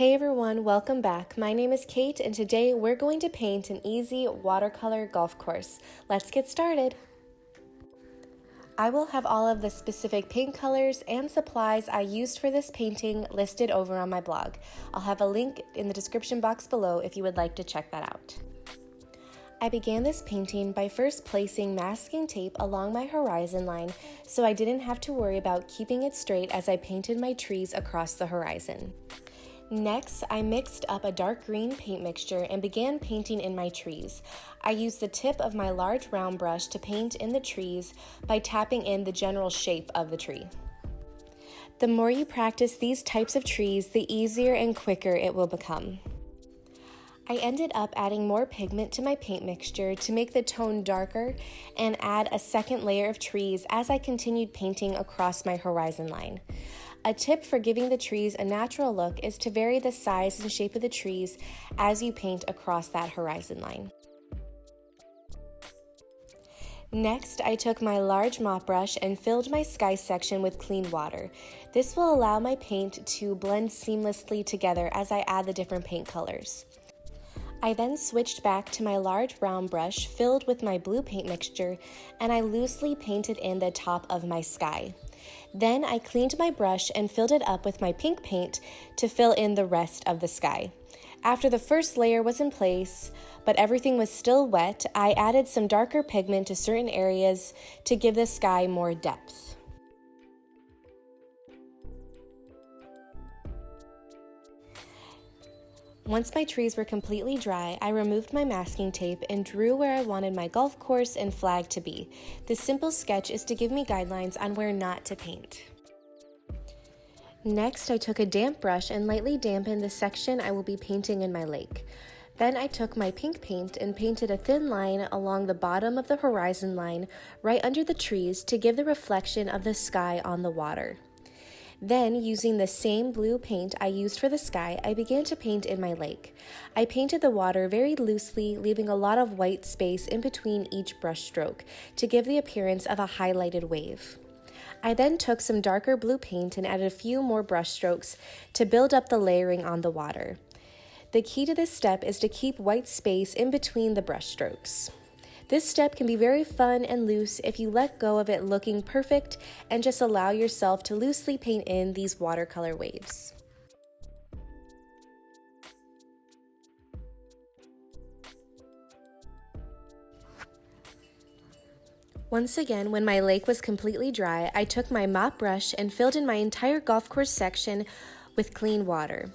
Hey everyone, welcome back. My name is Kate and today we're going to paint an easy watercolor golf course. Let's get started. I will have all of the specific paint colors and supplies I used for this painting listed over on my blog. I'll have a link in the description box below if you would like to check that out. I began this painting by first placing masking tape along my horizon line so I didn't have to worry about keeping it straight as I painted my trees across the horizon. Next, I mixed up a dark green paint mixture and began painting in my trees. I used the tip of my large round brush to paint in the trees by tapping in the general shape of the tree. The more you practice these types of trees, the easier and quicker it will become. I ended up adding more pigment to my paint mixture to make the tone darker and add a second layer of trees as I continued painting across my horizon line. A tip for giving the trees a natural look is to vary the size and shape of the trees as you paint across that horizon line. Next, I took my large mop brush and filled my sky section with clean water. This will allow my paint to blend seamlessly together as I add the different paint colors. I then switched back to my large round brush filled with my blue paint mixture and I loosely painted in the top of my sky. Then I cleaned my brush and filled it up with my pink paint to fill in the rest of the sky. After the first layer was in place, but everything was still wet, I added some darker pigment to certain areas to give the sky more depth. Once my trees were completely dry, I removed my masking tape and drew where I wanted my golf course and flag to be. This simple sketch is to give me guidelines on where not to paint. Next, I took a damp brush and lightly dampened the section I will be painting in my lake. Then I took my pink paint and painted a thin line along the bottom of the horizon line right under the trees to give the reflection of the sky on the water. Then, using the same blue paint I used for the sky, I began to paint in my lake. I painted the water very loosely, leaving a lot of white space in between each brush stroke to give the appearance of a highlighted wave. I then took some darker blue paint and added a few more brush strokes to build up the layering on the water. The key to this step is to keep white space in between the brush strokes. This step can be very fun and loose if you let go of it looking perfect and just allow yourself to loosely paint in these watercolor waves. Once again, when my lake was completely dry, I took my mop brush and filled in my entire golf course section with clean water.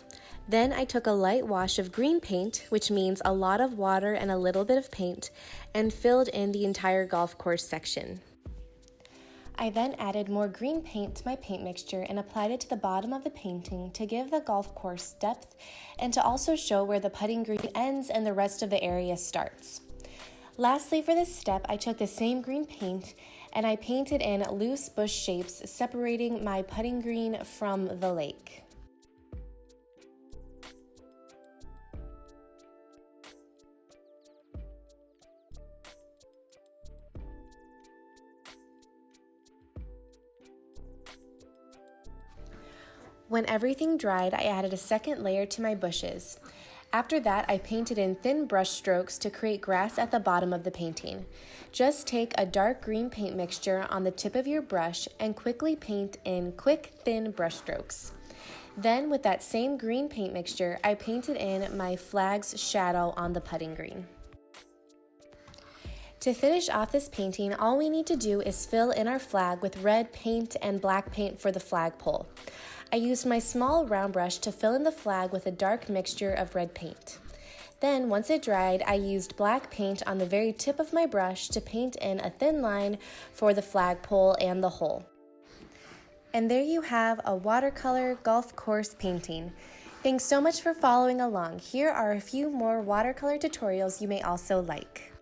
Then I took a light wash of green paint, which means a lot of water and a little bit of paint, and filled in the entire golf course section. I then added more green paint to my paint mixture and applied it to the bottom of the painting to give the golf course depth and to also show where the putting green ends and the rest of the area starts. Lastly, for this step, I took the same green paint and I painted in loose bush shapes separating my putting green from the lake. When everything dried, I added a second layer to my bushes. After that, I painted in thin brush strokes to create grass at the bottom of the painting. Just take a dark green paint mixture on the tip of your brush and quickly paint in quick, thin brush strokes. Then, with that same green paint mixture, I painted in my flag's shadow on the putting green. To finish off this painting, all we need to do is fill in our flag with red paint and black paint for the flagpole. I used my small round brush to fill in the flag with a dark mixture of red paint. Then, once it dried, I used black paint on the very tip of my brush to paint in a thin line for the flagpole and the hole. And there you have a watercolor golf course painting. Thanks so much for following along. Here are a few more watercolor tutorials you may also like.